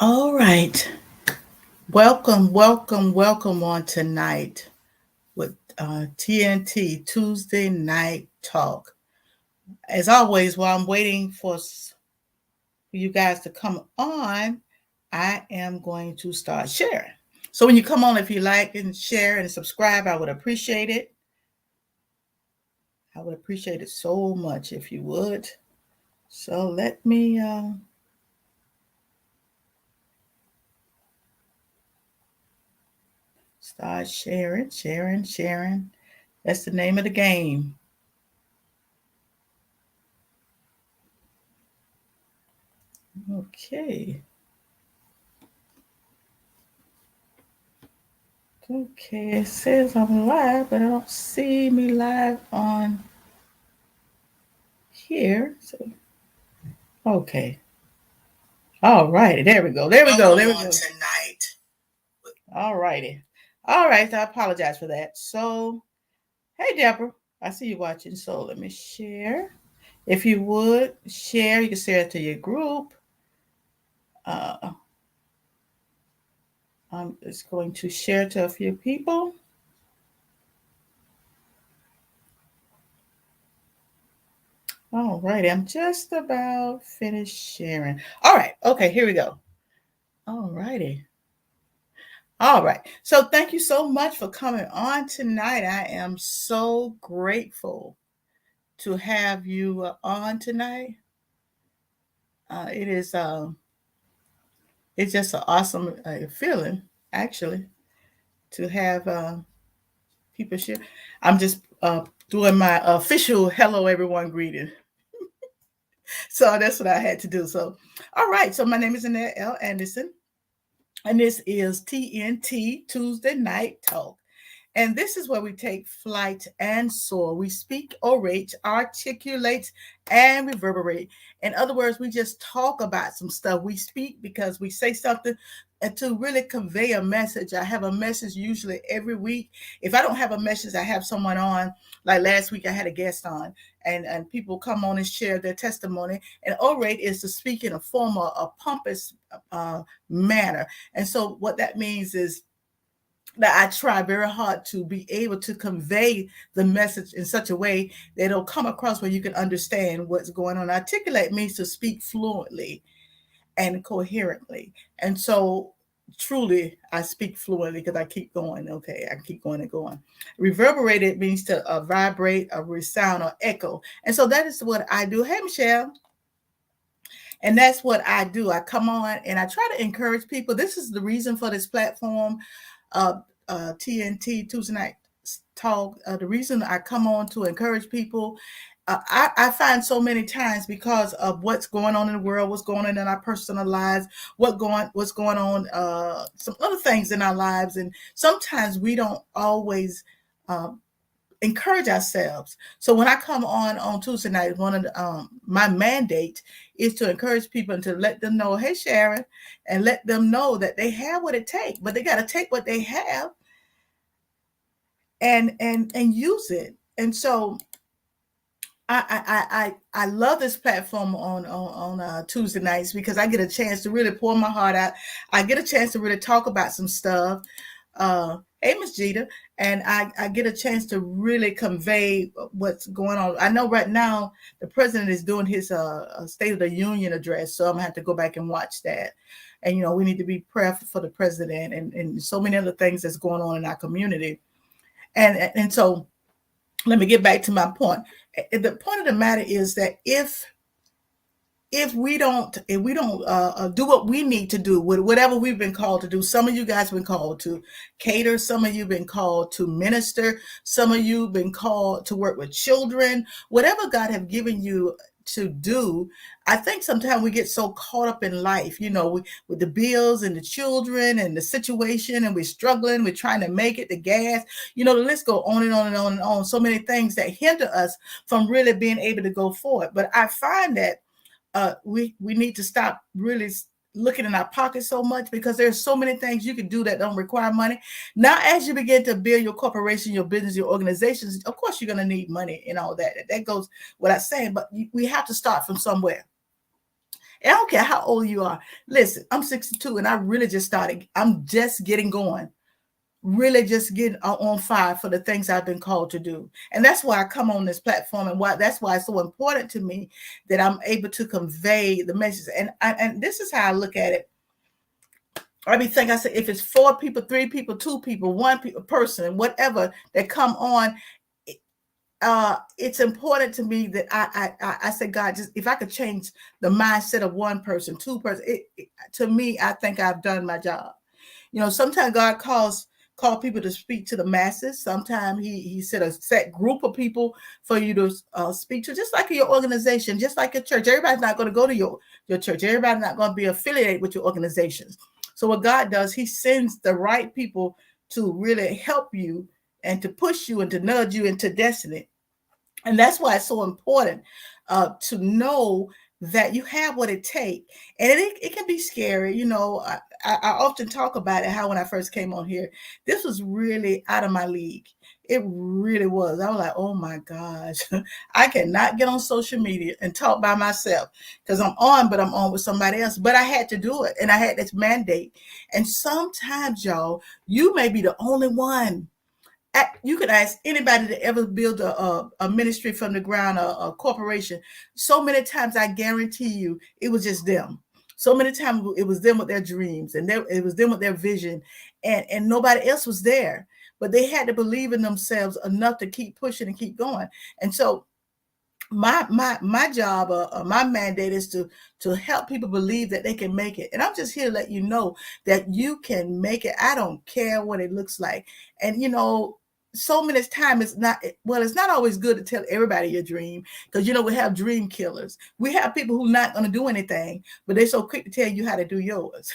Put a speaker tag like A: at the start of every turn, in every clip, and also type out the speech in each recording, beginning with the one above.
A: All right. Welcome on tonight with TNT Tuesday Night Talk. As always, while I'm waiting for you guys to come on, I am going to start sharing. So when you come on, if you like and share and subscribe, I would appreciate it. I would appreciate it so much if you would. So let me start sharing. That's the name of the game. Okay. Okay, it says I'm live, but I don't see me live on here. So, okay. All righty. There we go. Tonight. All righty. All right. So I apologize for that. So, hey, Deborah. I see you watching. So let me share. If you would share, you can share it to your group. I'm just going to share to a few people. All righty. I'm just about finished sharing. All right. Okay. Here we go. All righty. All right. So thank you so much for coming on tonight. I am so grateful to have you on tonight. It's just an awesome feeling, actually, to have people share. I'm just doing my official hello everyone greeting. So that's what I had to do. So, all right. So my name is Annette L. Anderson, and this is TNT Tuesday Night Talk. And this is where we take flight and soar. We speak, orate, articulate, and reverberate. In other words, we just talk about some stuff. We speak because we say something and to really convey a message. I have a message usually every week. If I don't have a message, I have someone on. Like last week, I had a guest on, and people come on and share their testimony. And orate is to speak in a form of a pompous manner. And so what that means is that I try very hard to be able to convey the message in such a way that it'll come across where you can understand what's going on. Articulate means to speak fluently and coherently. And so truly I speak fluently because I keep going. Okay, I keep going and going. Reverberated means to vibrate, resound, or echo. And so that is what I do. Hey, Michelle. And that's what I do. I come on and I try to encourage people. This is the reason for this platform. TNT Tuesday Night Talk. The reason I come on to encourage people, I find so many times because of what's going on in the world, what's going on in our personal lives, what's going on, some other things in our lives, and sometimes we don't always encourage ourselves. So when I come on Tuesday night, one of my mandate is to encourage people and to let them know, hey Sharon, and let them know that they have what it takes, but they got to take what they have and use it. And so I love this platform on Tuesday nights because I get a chance to really pour my heart out. I get a chance to really talk about some stuff. Hey, Miss Jeter, and I get a chance to really convey what's going on. I know right now the president is doing his State of the Union address, so I'm gonna have to go back and watch that. And we need to be prayerful for the president and so many other things that's going on in our community. And so let me get back to my point. The point of the matter is that if we don't do what we need to do with whatever we've been called to do, some of you guys have been called to cater, some of you have been called to minister, some of you have been called to work with children, whatever God have given you to do. I think sometimes we get so caught up in life, with the bills and the children and the situation, and we're struggling, we're trying to make it, the gas, the list go on and on and on and on. So many things that hinder us from really being able to go forward. But I find that we need to stop really looking in our pockets so much, because there's so many things you can do that don't require money. Now, as you begin to build your corporation, your business, your organizations, of course, you're going to need money and all that. That goes without saying, but we have to start from somewhere. And I don't care how old you are. Listen, I'm 62 and I really just started. I'm just getting going. Really just getting on fire for the things I've been called to do. And that's why I come on this platform, and why that's why it's so important to me that I'm able to convey the message. And this is how I look at it. I mean, think I said, if it's 4 people, 3 people, 2 people, 1 person, whatever that come on, it's important to me that I said, God, just if I could change the mindset of 1 person, 2 person, to me, I think I've done my job. You know, sometimes God call people to speak to the masses. Sometimes he set a set group of people for you to speak to, just like your organization, just like your church. Everybody's not going to go to your church. Everybody's not going to be affiliated with your organizations. So what God does, he sends the right people to really help you and to push you and to nudge you into destiny. And that's why it's so important to know that you have what it takes. And it can be scary. You know, I often talk about it, how when I first came on here, this was really out of my league. It really was. I was like, oh my gosh, I cannot get on social media and talk by myself because I'm on, but I'm on with somebody else. But I had to do it, and I had this mandate. And sometimes, y'all, you may be the only one. You could ask anybody to ever build a ministry from the ground, a corporation. So many times, I guarantee you, it was just them. So many times, it was them with their dreams, and it was them with their vision, and nobody else was there. But they had to believe in themselves enough to keep pushing and keep going. And so, my job, my mandate is to help people believe that they can make it. And I'm just here to let you know that you can make it. I don't care what it looks like. And you know, so many times it's not always good to tell everybody your dream, because you know we have dream killers. We have people who are not going to do anything, but they're so quick to tell you how to do yours.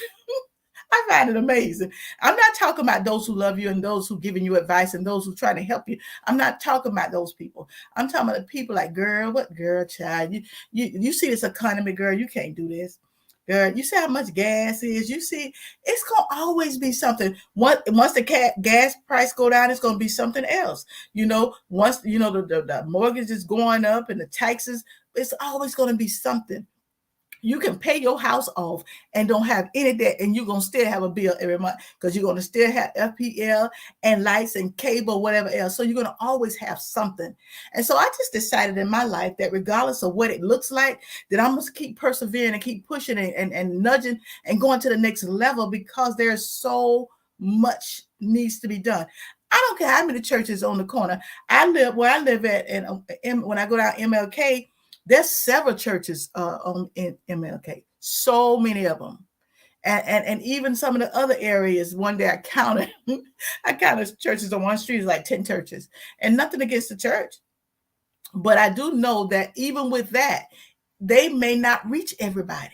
A: I find it amazing. I'm not talking about those who love you and those who giving you advice and those who trying to help you. I'm not talking about those people. I'm talking about the people like, girl, what girl, child? You see this economy, girl, you can't do this. Girl, you see how much gas is. You see, it's gonna always be something. Once the gas price go down, it's gonna be something else. You know, once you know the mortgage is going up and the taxes, it's always gonna be something. You can pay your house off and don't have any debt, and you're going to still have a bill every month because you're going to still have FPL and lights and cable, whatever else. So you're going to always have something. And so I just decided in my life that regardless of what it looks like, that I must keep persevering and keep pushing and nudging and going to the next level, because there's so much needs to be done. I don't care how many churches on the corner. I live where I live at, and when I go down MLK, there's several churches in MLK, so many of them. And even some of the other areas, one day I counted, I counted churches on one street, is like 10 churches. And nothing against the church. But I do know that even with that, they may not reach everybody.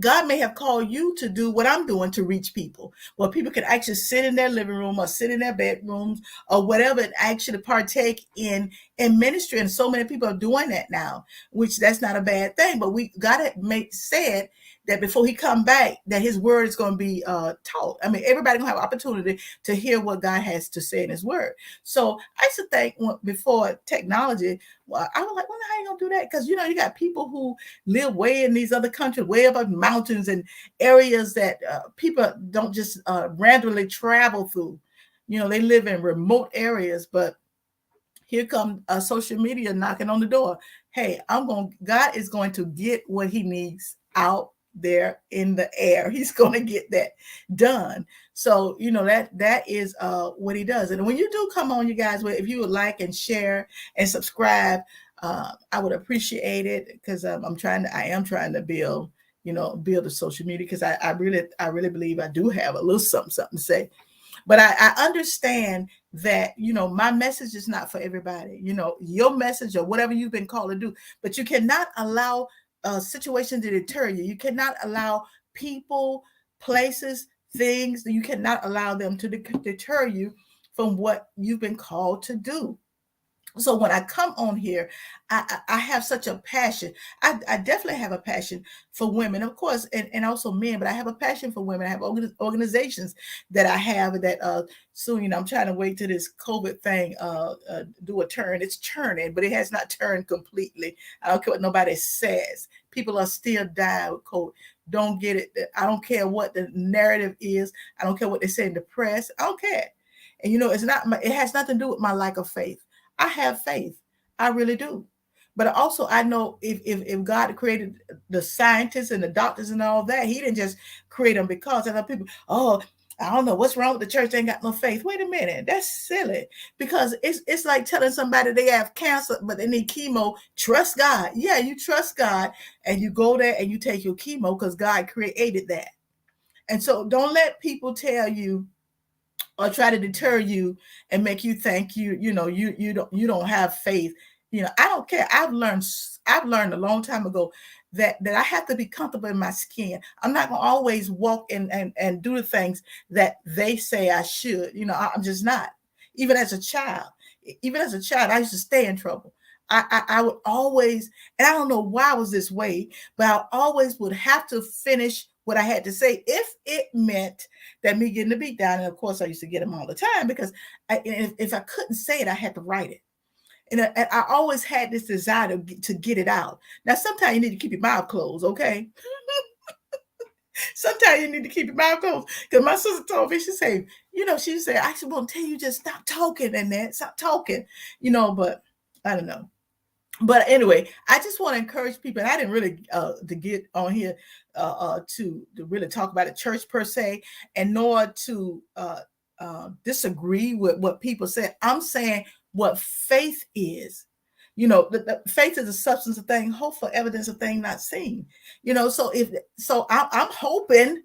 A: God may have called you to do what I'm doing to reach people, where people can actually sit in their living room or sit in their bedrooms or whatever and actually partake in ministry. And so many people are doing that now, which that's not a bad thing. But God had said that before he come back, that his word is going to be taught. I mean, everybody gonna have opportunity to hear what God has to say in his word. So I used to think before technology, well, I was like, wonder how you gonna do that? Because you know, you got people who live way in these other countries, way up in mountains and areas that people don't just randomly travel through. You know, they live in remote areas, but here comes social media knocking on the door. Hey, God is going to get what he needs out there in the air. He's going to get that done. So, you know, that is what he does. And when you do come on, you guys, if you would like and share and subscribe, I would appreciate it, because I am trying to build a social media, because I really believe I do have a little something to say. But I understand that, you know, my message is not for everybody. You know, your message or whatever you've been called to do, but you cannot allow situations to deter you. You cannot allow people, places, things, you cannot allow them to deter you from what you've been called to do. So when I come on here, I have such a passion. I definitely have a passion for women, of course, and also men, but I have a passion for women. I have organizations that I have that soon, you know, I'm trying to wait till this COVID thing do a turn. It's turning, but it has not turned completely. I don't care what nobody says. People are still dying with COVID. Don't get it. I don't care what the narrative is. I don't care what they say in the press. I don't care. And it's not. It has nothing to do with my lack of faith. I have faith. I really do. But also, I know if God created the scientists and the doctors and all that, He didn't just create them because other people. Oh, I don't know what's wrong with the church. They ain't got no faith. Wait a minute, that's silly. Because it's like telling somebody they have cancer but they need chemo. Trust God. Yeah, you trust God, and you go there and you take your chemo because God created that. And so, don't let people tell you or try to deter you and make you think you don't have faith. I don't care. I've learned a long time ago that I have to be comfortable in my skin. I'm not gonna always walk and do the things that they say I should. I'm just not. Even as a child, I used to stay in trouble. I would always, and I don't know why I was this way, but I always would have to finish what I had to say if it meant that me getting the beat down. And of course, I used to get them all the time because if I couldn't say it, I had to write it. And I always had this desire to get it out. Now, sometimes you need to keep your mouth closed, okay? Sometimes you need to keep your mouth closed. Because my sister told me, she said, I just want to tell you, just stop talking and then stop talking, but I don't know. But anyway, I just want to encourage people. And I didn't really to get on here to really talk about the church per se, and nor to disagree with what people say. I'm saying what faith is. The faith is the substance of things hoped for, evidence of things not seen. So I'm hoping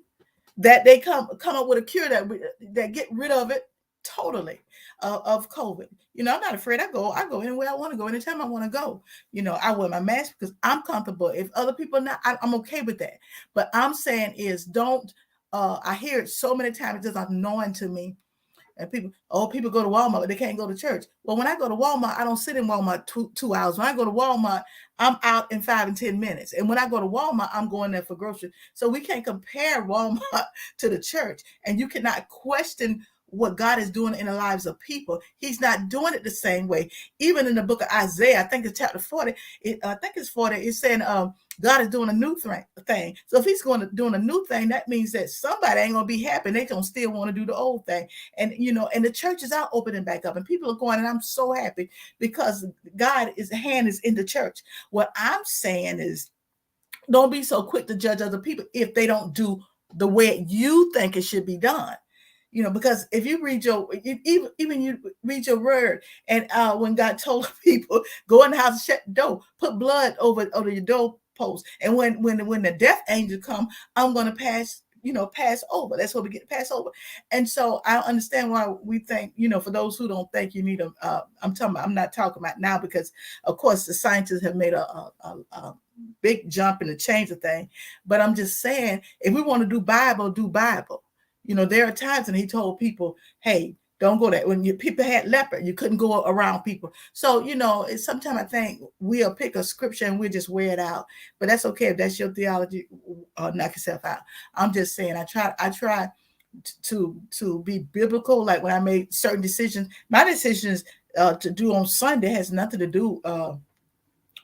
A: that they come up with a cure that get rid of it totally of COVID. I'm not afraid. I go anywhere I want to go, anytime I want to go. I wear my mask because I'm comfortable. If other people not, I'm okay with that. But I'm saying is don't. I hear it so many times. It's just annoying to me. And people go to Walmart, but they can't go to church. Well, when I go to Walmart, I don't sit in Walmart 2 hours. When I go to Walmart, I'm out in 5 and 10 minutes. And when I go to Walmart, I'm going there for groceries. So we can't compare Walmart to the church. And you cannot question what God is doing in the lives of people. He's not doing it the same way. Even in the book of Isaiah, I think it's chapter 40. I think it's 40. It's saying God is doing a new thing. So if He's doing a new thing, that means that somebody ain't gonna be happy. They're gonna still want to do the old thing. And and the churches are opening back up, and people are going, and I'm so happy because God's hand is in the church. What I'm saying is, don't be so quick to judge other people if they don't do the way you think it should be done. Because if you read even you read your word, and when God told people, go in the house and shut the door, put blood over your doorpost, and when the death angel come, I'm going to pass over. That's what we get, pass over. And so I understand why we think, for those who don't think you need them, I'm not talking about now, because of course the scientists have made a big jump and a change of thing. But I'm just saying, if we want to do Bible, do Bible. There are times when He told people, hey, don't go there. When people had leopard, you couldn't go around people. So, sometimes I think we'll pick a scripture and we'll just wear it out. But that's okay if that's your theology, knock yourself out. I'm just saying, I try to be biblical. Like when I made certain decisions, my decisions to do on Sunday has nothing to do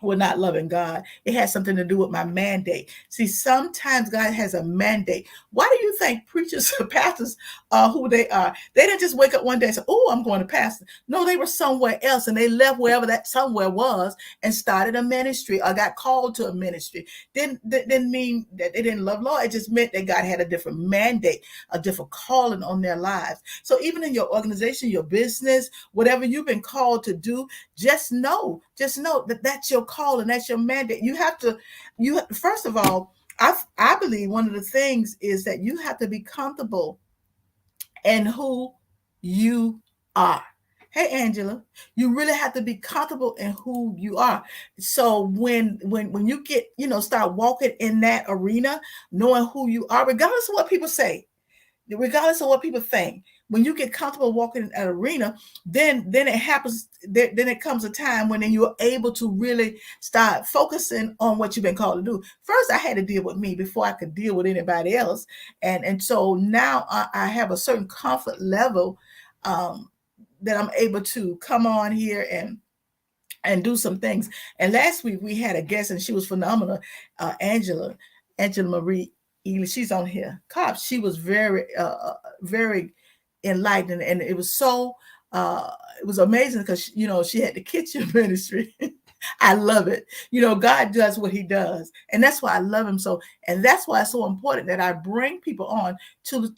A: we're not loving God. It has something to do with my mandate. See, sometimes God has a mandate. Why do you think preachers or pastors are who they are? They didn't just wake up one day and say, oh, I'm going to pastor. No, they were somewhere else, and they left wherever that somewhere was and started a ministry or got called to a ministry. Didn't mean that they didn't love Lord. It just meant that God had a different mandate, a different calling on their lives. So even in your organization, your business, whatever you've been called to do, just know that that's your call and that's your mandate. First of all, I believe one of the things is that you have to be comfortable in who you are. Hey, Angela, you really have to be comfortable in who you are. So when you get, start walking in that arena, knowing who you are, regardless of what people say, regardless of what people think, when you get comfortable walking in an arena, then it happens. Then it comes a time when then you're able to really start focusing on what you've been called to do. First, I had to deal with me before I could deal with anybody else, and so now I have a certain comfort level that I'm able to come on here and and do some things. And last week we had a guest, and she was phenomenal. Angela Marie Ely. She's on here. Cops. She was very enlightened, and it was so. It was amazing because she had the kitchen ministry. I love it. God does what he does. And that's why I love him so. And that's why it's so important that I bring people on to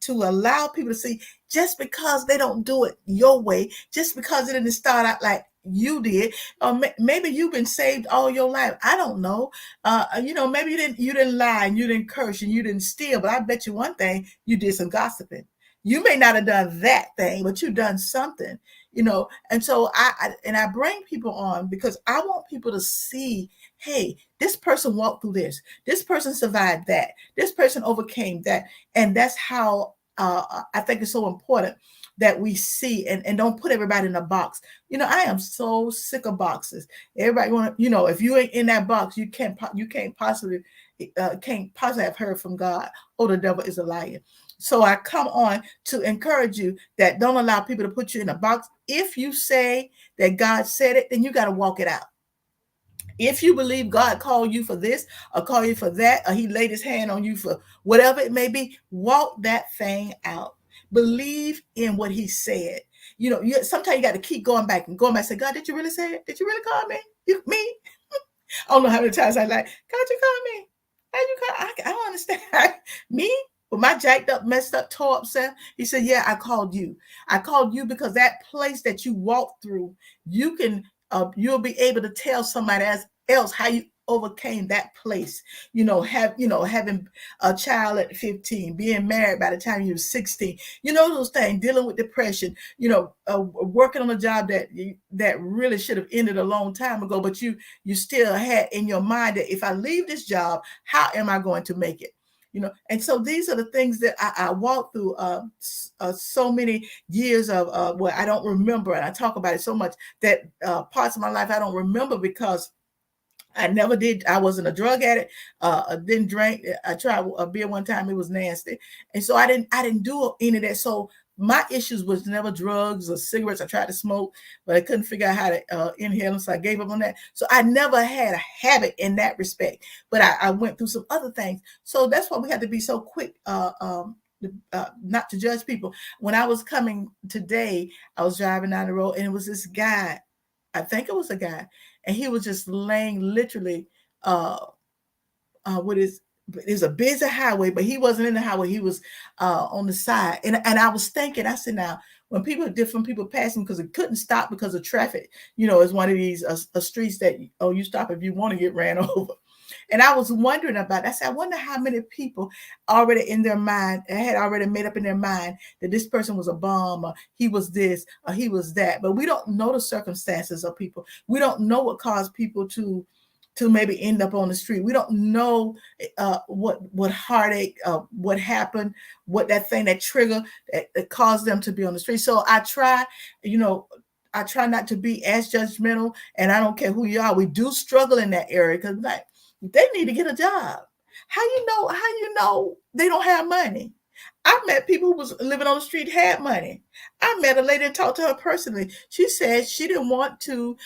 A: allow people to see, just because they don't do it your way, just because it didn't start out like you did, or maybe you've been saved all your life. I don't know. Maybe you didn't lie, and you didn't curse, and you didn't steal, but I bet you one thing, you did some gossiping. You may not have done that thing, but you've done something. And so I bring people on because I want people to see, hey, this person walked through this person survived that, this person overcame that. And that's how I think it's so important that we see, and don't put everybody in a box. I am so sick of boxes. Everybody want to, if you ain't in that box, you can't possibly have heard from God. Oh, the devil is a liar. So I come on to encourage you that don't allow people to put you in a box. If you say that God said it, then you got to walk it out. If you believe God called you for this or called you for that, or he laid his hand on you for whatever it may be, walk that thing out. Believe in what he said. Sometimes you got to keep going back and say, God, did you really say it? Did you really call me? Me? I don't know how many times I like, God, you call me? How you call? I don't understand. Me? With my jacked up, messed up, tore up self? He said, yeah, I called you. I called you because that place that you walked through, you'll be able to tell somebody else how you overcame that place. Having a child at 15, being married by the time you were 16, those things, dealing with depression, working on a job that really should have ended a long time ago, but you still had in your mind that if I leave this job, how am I going to make it? And so these are the things that I walked through so many years of where I don't remember, and I talk about it so much that parts of my life I don't remember because I never did. I wasn't a drug addict. Didn't drink. I tried a beer one time. It was nasty, and so I didn't do any of that. So my issues was never drugs or cigarettes. I tried to smoke, but I couldn't figure out how to inhale them, so I gave up on that. So I never had a habit in that respect. But I went through some other things. So that's why we had to be so quick. Not to judge people. When I was coming today, I was driving down the road, and it was this guy. I think it was a guy, and he was just laying literally with his. There's a busy highway, but he wasn't in the highway. He was on the side, and I was thinking. I said, now when different people passing, because it couldn't stop because of traffic. It's one of these streets that you stop if you want to get ran over. And I was wondering about. I said, I wonder how many people already in their mind had already made up in their mind that this person was a bum, or he was this, or he was that. But we don't know the circumstances of people. We don't know what caused people to maybe end up on the street. We don't know what heartache, what happened, what that thing, that trigger that caused them to be on the street. So I try not to be as judgmental, and I don't care who you are. We do struggle in that area because they need to get a job. How you know they don't have money? I met people who was living on the street, had money. I met a lady and talked to her personally. She said she didn't want to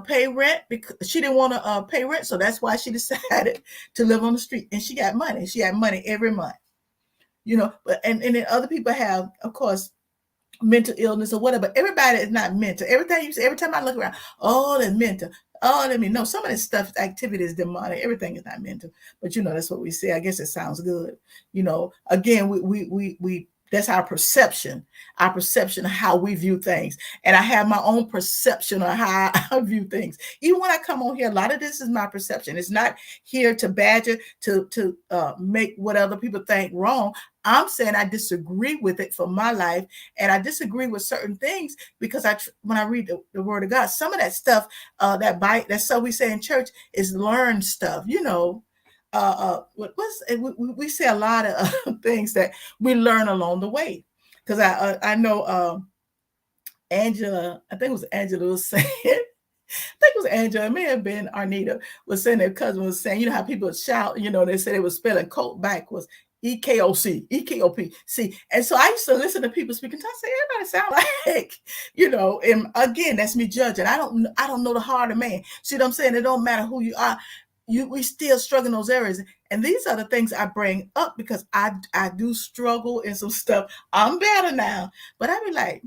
A: pay rent because she didn't want to pay rent. So that's why she decided to live on the street. And she got money. She had money every month. But and then other people have, of course, mental illness or whatever. Everybody is not mental. Everything you say, every time I look around, oh, they're mental. Oh, let me know. Some of this stuff, activity is demonic. Everything is not mental. But that's what we say. I guess it sounds good. Again, we that's our perception of how we view things. And I have my own perception of how I view things. Even when I come on here, a lot of this is my perception. It's not here to badger, to make what other people think wrong. I'm saying I disagree with it for my life, and I disagree with certain things because when I read the Word of God, some of that stuff, that stuff we say in church is learned stuff. We say a lot of things that we learn along the way. Because I know Angela, I think it was Angela was saying. I think it was Angela, it may have been Arnita, was saying their cousin was saying, how people shout, they said they were spelling coat backwards. EKOC, EKOP. See, and so I used to listen to people speaking. I say, everybody sound like, and again, that's me judging. I don't know the heart of man. See what I'm saying? It don't matter who you are. We still struggle in those areas. And these are the things I bring up because I do struggle in some stuff. I'm better now. But I be like,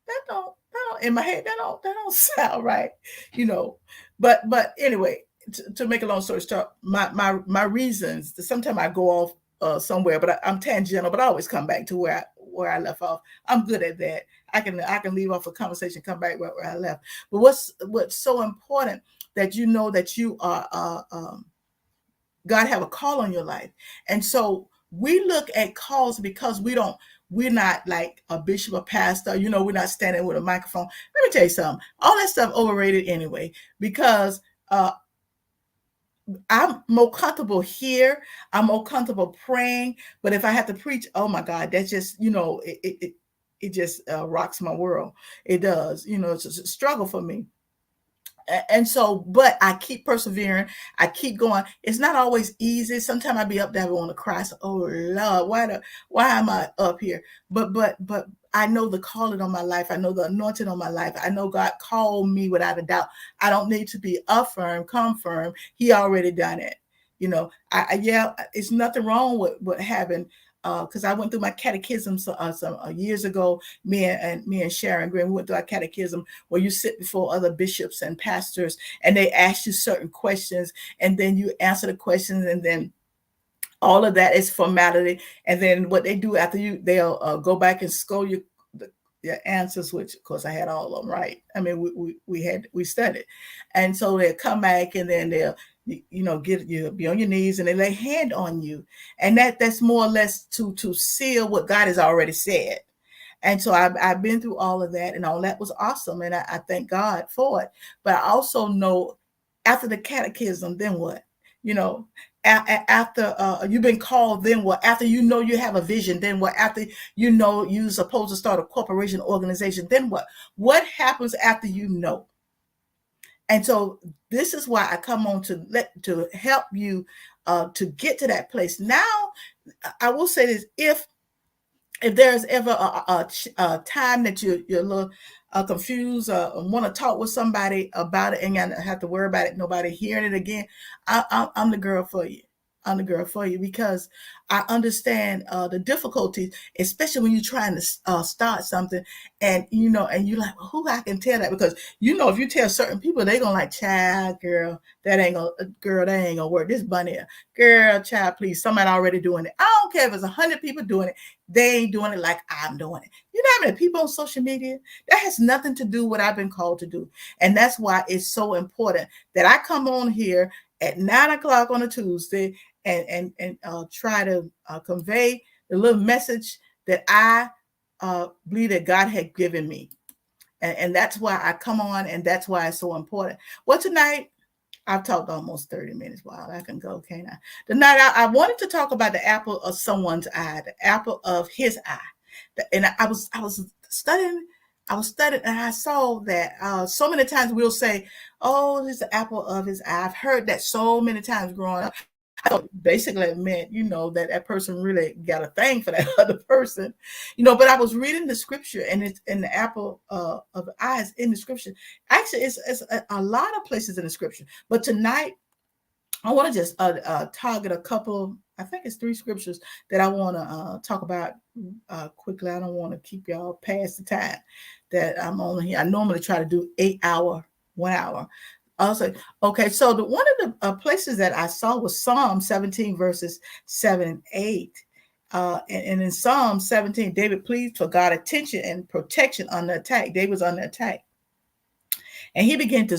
A: that don't in my head, that don't sound right, But anyway, to make a long story short, my reasons. Sometimes I go off somewhere, but I'm tangential, but I always come back to where I left off. I'm good at that. I can leave off a conversation, come back where I left. But what's so important that you know that you are God have a call on your life, and so we look at calls because we're not like a bishop or pastor, we're not standing with a microphone. Let me tell you something. All that stuff overrated anyway, because I'm more comfortable here. I'm more comfortable praying. But if I have to preach, oh my God, that's just, it just rocks my world. It does. It's a struggle for me. And so, but I keep persevering. I keep going. It's not always easy. Sometimes I be up there, I want to cry. So, oh Lord, why am I up here? But I know the calling on my life. I know the anointing on my life. I know God called me without a doubt. I don't need to be affirmed, confirmed. He already done it. It's nothing wrong with having. Because I went through my catechism some years ago. Me and Sharon Green, we went through our catechism where you sit before other bishops and pastors, and they ask you certain questions, and then you answer the questions, and then all of that is formality. And then what they do after they'll go back and score your answers, which of course I had all of them right. I mean, we studied, and so they'll come back, and then they'll get you be on your knees, and they lay hand on you, and that's more or less to seal what God has already said. And so I've been through all of that, and all that was awesome, and I thank God for it. But I also know after the catechism, then what? After you've been called, then what? After you have a vision, then what? After you're supposed to start a corporation, organization, then what? What happens after you know? And so this is why I come on to help you to get to that place. Now, I will say this: if there's ever a time that you're a little confused or want to talk with somebody about it and you have to worry about it, nobody hearing it again, I'm the girl for you. I'm the girl for you because I understand the difficulties, especially when you're trying to start something, and and you're like, well, who I can tell that? Because if you tell certain people, they're gonna like, child, girl, that ain't gonna work. This bunny, girl, child, please, somebody already doing it. I don't care if it's 100 people doing it, they ain't doing it like I'm doing it. You know how many people on social media? That has nothing to do with what I've been called to do, and that's why it's so important that I come on here at 9:00 on a Tuesday and try to convey the little message that I believe that God had given me. And that's why I come on, and that's why it's so important. Well, tonight, I've talked almost 30 minutes. Wow, I can go, can't I? Tonight, I wanted to talk about the apple of someone's eye, the apple of his eye. And I was studying, and I saw that so many times we'll say, oh, this is the apple of his eye. I've heard that so many times growing up. I thought basically it meant, that person really got a thing for that other person, but I was reading the scripture, and it's in the apple of the eyes in the scripture. Actually, it's a lot of places in the scripture. But tonight, I want to just target a couple, I think it's 3 scriptures that I want to talk about quickly. I don't want to keep y'all past the time that I'm on here. I normally try to do 8 hour, 1 hour. Also, okay, so one of the places that I saw was Psalm 17, verses 7 and 8. And in Psalm 17, David pleads for God attention and protection on the attack. David was under attack. And he began to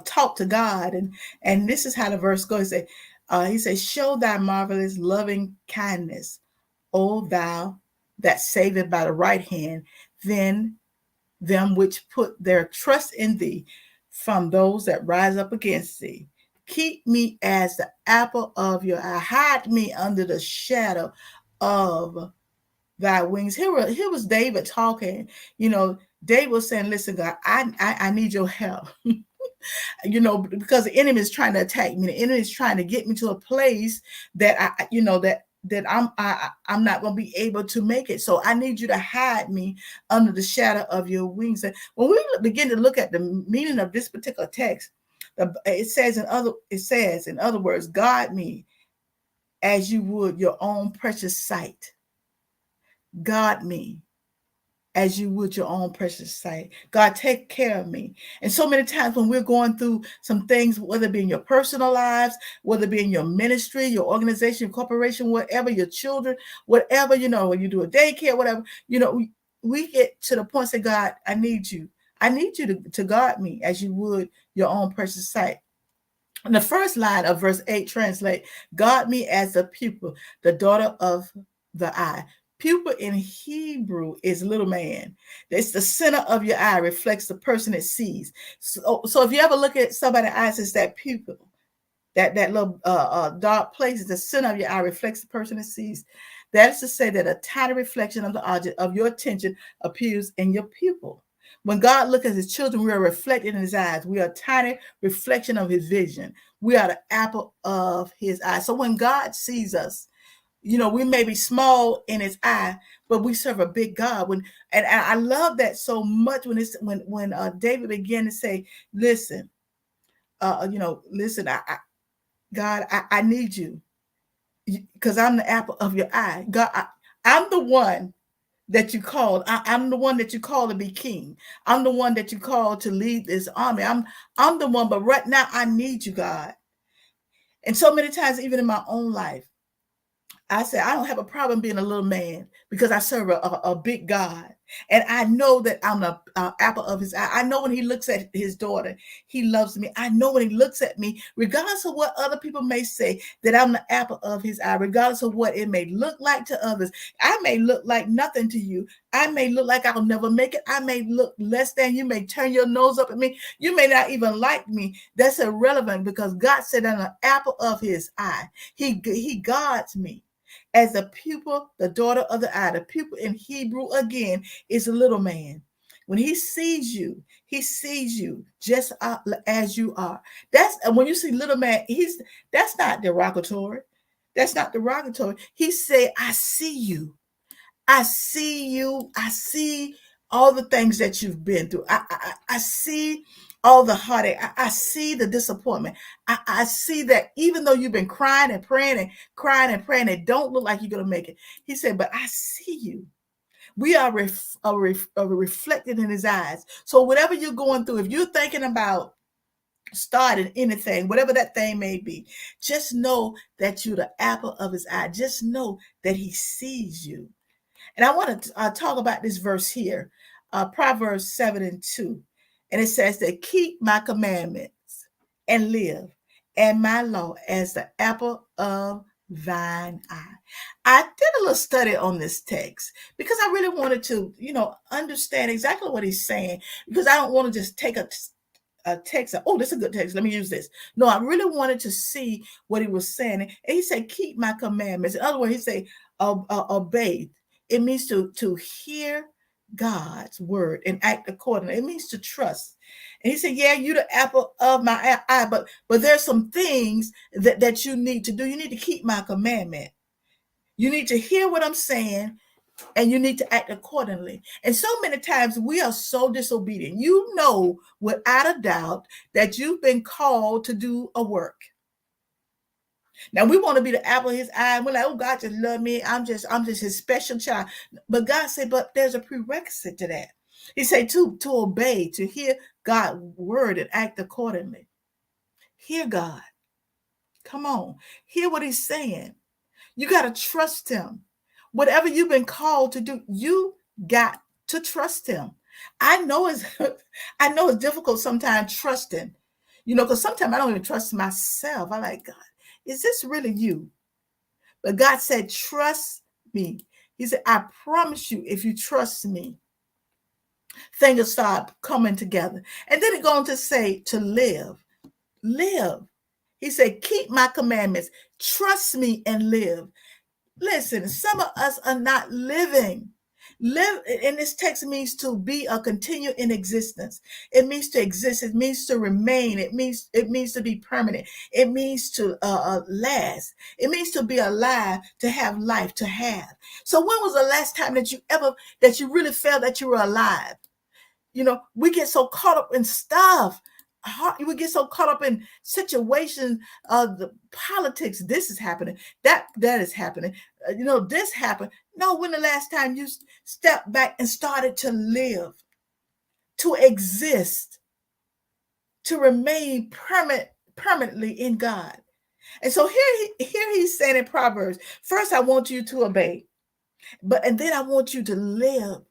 A: talk to God. And this is how the verse goes. He says, show thy marvelous loving kindness, O thou that saveth by the right hand, then them which put their trust in thee, from those that rise up against thee. Keep me as the apple of your eye. Hide me under the shadow of thy wings. Here was David talking. David was saying, listen, God, I need your help. Because the enemy is trying to attack me. The enemy is trying to get me to a place that I'm not going to be able to make it. So I need you to hide me under the shadow of your wings. And when we begin to look at the meaning of this particular text, it says in other words, guard me as you would your own precious sight. Guard me as you would your own precious sight. God, take care of me. And so many times when we're going through some things, whether it be in your personal lives, whether it be in your ministry, your organization, corporation, whatever, your children, whatever, when you do a daycare, whatever, we get to the point, say, God, I need you. I need you to guard me as you would your own precious sight. And the first line of verse 8 translate, guard me as a pupil, the daughter of the eye. Pupil in Hebrew is little man. It's the center of your eye, reflects the person it sees. So if you ever look at somebody's eyes, it's that pupil, that little dark place is the center of your eye, reflects the person it sees. That is to say that a tiny reflection of the object of your attention appears in your pupil. When God looks at his children, we are reflected in his eyes. We are a tiny reflection of his vision. We are the apple of his eye. So when God sees us, we may be small in his eye, but we serve a big God. And I love that so much when David began to say, listen, listen, God, I need you because I'm the apple of your eye. God, I'm the one that you called. I'm the one that you called to be king. I'm the one that you called to lead this army. I'm the one, but right now I need you, God. And so many times, even in my own life, I said, I don't have a problem being a little man because I serve a big God. And I know that I'm the apple of his eye. I know when he looks at his daughter, he loves me. I know when he looks at me, regardless of what other people may say, that I'm the apple of his eye, regardless of what it may look like to others. I may look like nothing to you. I may look like I'll never make it. I may look less than. You may turn your nose up at me. You may not even like me. That's irrelevant because God said I'm the apple of his eye. He guards me. As a pupil, the daughter of the eye. The pupil in Hebrew, again, is a little man. When he sees you just as you are. That's when you see little man, that's not derogatory. That's not derogatory. He said, I see you. I see you. I see all the things that you've been through. I see all the heartache. I see the disappointment. I see that even though you've been crying and praying and crying and praying, it don't look like you're going to make it. He said, but I see you. We are reflected in his eyes. So whatever you're going through, if you're thinking about starting anything, whatever that thing may be, just know that you're the apple of his eye. Just know that he sees you. And I want to talk about this verse here, Proverbs 7:2. And it says that keep my commandments and live, and my law as the apple of thine eye. I did a little study on this text because I really wanted to, understand exactly what he's saying, because I don't want to just take a text. Oh, this is a good text. Let me use this. No, I really wanted to see what he was saying. And he said, keep my commandments. In other words, he said, obey. It means to hear God's word and act accordingly. It means to trust. And he said, yeah, you're the apple of my eye, but there's some things that you need to do. You need to keep my commandment. You need to hear what I'm saying, and you need to act accordingly. And so many times we are so disobedient. You know, without a doubt, that you've been called to do a work. Now we want to be the apple of his eye. And we're like, oh, God just love me. I'm just his special child. But God said, but there's a prerequisite to that. He said to obey, to hear God's word and act accordingly. Hear God. Come on. Hear what he's saying. You got to trust him. Whatever you've been called to do, you got to trust him. I know it's difficult sometimes trusting, because sometimes I don't even trust myself. I'm like, God, is this really you? But God said, trust me. He said, I promise you, if you trust me, things will start coming together. And then it goes on to say to live. Live. He said, keep my commandments. Trust me and live. Listen, some of us are not living. Live in this text means to be a continue in existence. It means to exist. It means to remain. It means to be permanent. It means to last. It means to be alive, to have life, to have. So when was the last time that you really felt that you were alive? We get so caught up in stuff. We get so caught up in situations of the politics. This is happening. That is happening. This happened. No, when the last time you stepped back and started to live, to exist, to remain permanently in God? And so here he's saying in Proverbs, first I want you to obey, and then I want you to live.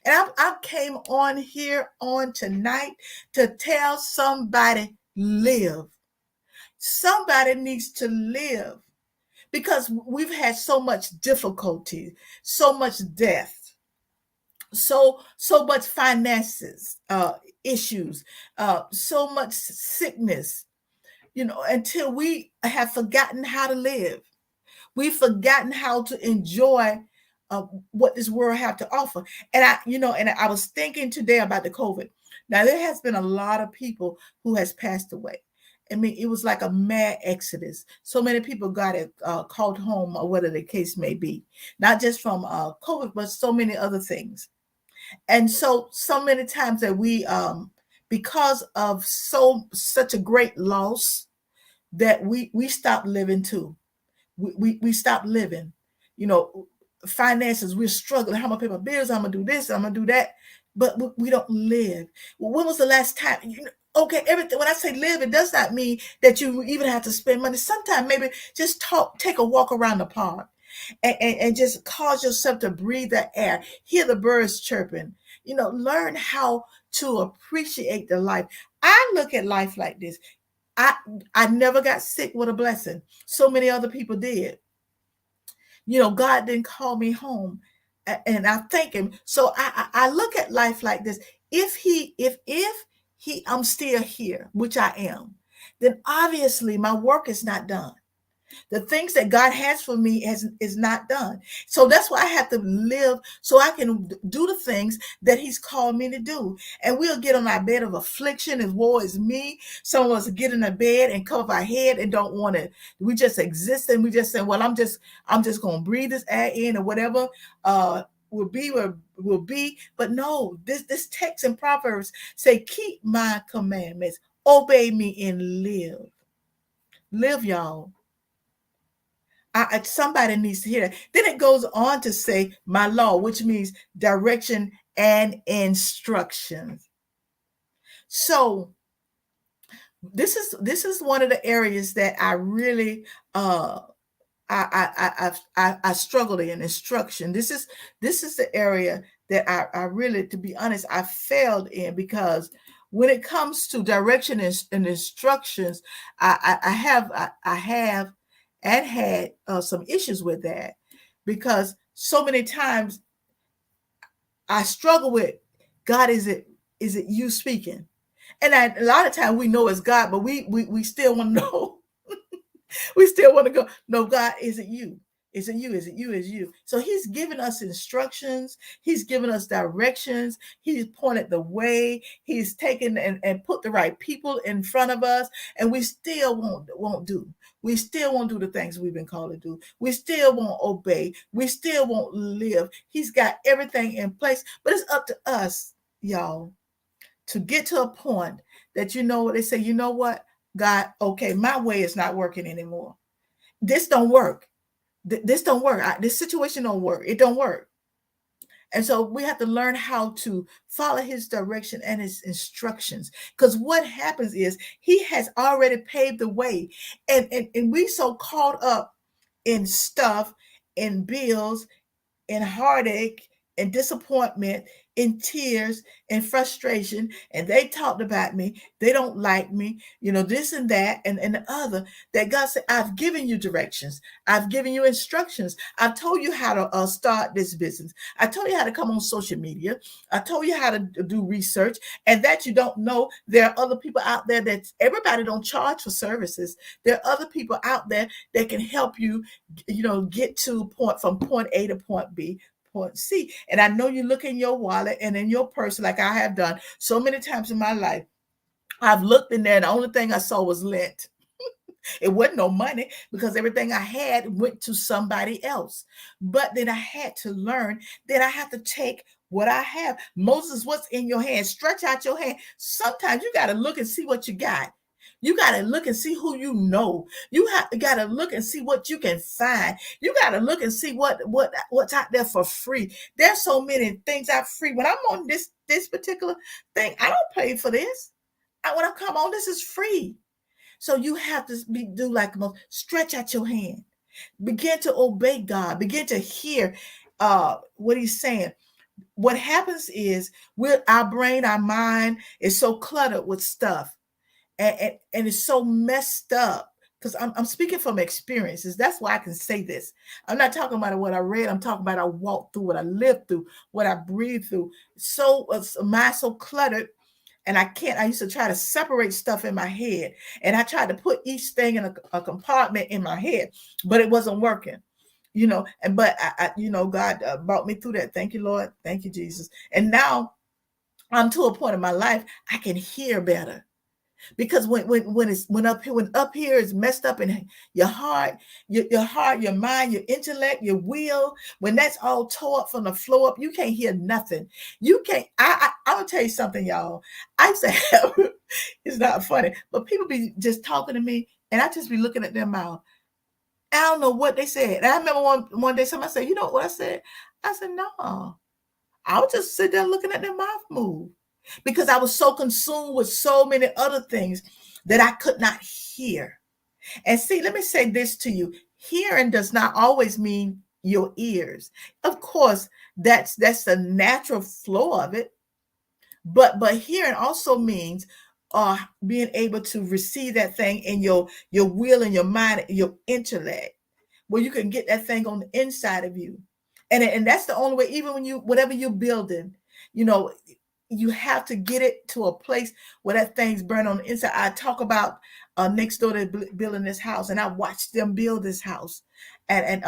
A: And I came on here on tonight to tell somebody, live. Somebody needs to live, because we've had so much difficulty, so much death, so much finances issues, so much sickness, until we have forgotten how to live. We've forgotten how to enjoy what this world have to offer. And I was thinking today about the COVID. Now, there has been a lot of people who has passed away. I mean, it was like a mad exodus. So many people got it called home, or whatever the case may be, not just from COVID, but so many other things. And so many times that we, because of such a great loss, that we stopped living too. We stopped living. Finances, we're struggling. How am I gonna pay my bills? I'm gonna do this, I'm gonna do that. But we don't live. When was the last time? Okay, everything. When I say live, it does not mean that you even have to spend money. Sometimes maybe just take a walk around the park, and just cause yourself to breathe the air, hear the birds chirping. Learn how to appreciate the life. I look at life like this. I never got sick with a blessing. So many other people did. God didn't call me home, and I thank him. So I look at life like this. If I'm still here, which I am, then obviously my work is not done. The things that God has for me is not done. So that's why I have to live, so I can do the things that he's called me to do. And we'll get on our bed of affliction, and woe is me. Some of us get in a bed and cover our head and don't want to. We just exist, and we just say, well, I'm just going to breathe this air in, or whatever will be. But no, this text in Proverbs say, keep my commandments, obey me, and live. Live, y'all. Somebody needs to hear that. Then it goes on to say, my law, which means direction and instructions. So this is one of the areas that I really I struggled in instruction. This is the area that I really, to be honest, I failed in, because when it comes to direction and instructions, I have and had some issues with that, because so many times I struggle with, God, is it you speaking? And a lot of times we know it's God, but we still want to know. We still want to go, no, God, is it you? Is it you? Is it you? Is it you? So he's given us instructions. He's given us directions. He's pointed the way. He's taken and put the right people in front of us, and we still won't do. We still won't do the things we've been called to do. We still won't obey. We still won't live. He's got everything in place, but it's up to us, y'all, to get to a point that, they say, you know what, God, okay, my way is not working anymore. This don't work. This don't work. This situation don't work. It don't work. And so we have to learn how to follow his direction and his instructions. Because what happens is he has already paved the way. And we so caught up in stuff, in bills, in heartache, in disappointment, in tears, in frustration. And they talked about me. They don't like me, this and that and the other. That God said, I've given you directions. I've given you instructions. I've told you how to start this business. I told you how to come on social media. I told you how to do research. And that you don't know, there are other people out there that everybody don't charge for services. There are other people out there that can help you, get to from point A to point B, important. See, and I know you look in your wallet and in your purse like I have done so many times in my life. I've looked in there and the only thing I saw was lint. It wasn't no money because everything I had went to somebody else. But then I had to learn that I have to take what I have. Moses, what's in your hand? Stretch out your hand. Sometimes you got to look and see what you got. You got to look and see who you know. You got to look and see what you can find. You got to look and see what's out there for free. There's so many things out free. When I'm on this particular thing, I don't pay for this. When I come on, this is free. So you have to do like stretch out your hand. Begin to obey God. Begin to hear what he's saying. What happens is our brain, our mind is so cluttered with stuff. And it's so messed up. Because I'm speaking from experiences. That's why I can say this. I'm not talking about what I read. I'm talking about I walked through, what I lived through, what I breathed through. So mind so cluttered. And I used to try to separate stuff in my head. And I tried to put each thing in a compartment in my head, but it wasn't working, but God brought me through that. Thank you, Lord. Thank you, Jesus. And now I'm to a point in my life, I can hear better. Because when up here is messed up in your heart, your mind, your intellect, your will, when that's all tore up from the floor up, you can't hear nothing. You can't. I'm gonna tell you something, y'all. I used to have, it's not funny, but people be just talking to me, and I just be looking at their mouth. I don't know what they said. And I remember one day somebody said, "You know what I said?" I said, "No." I would just sit there looking at their mouth move. Because I was so consumed with so many other things that I could not hear. And see, let me say this to you. Hearing does not always mean your ears. Of course, that's the natural flow of it. But hearing also means being able to receive that thing in your will and your mind, your intellect, where you can get that thing on the inside of you. And that's the only way, even when whatever you're building, you have to get it to a place where that thing's burning on the inside. I talk about next door to building this house, and I watched them build this house, and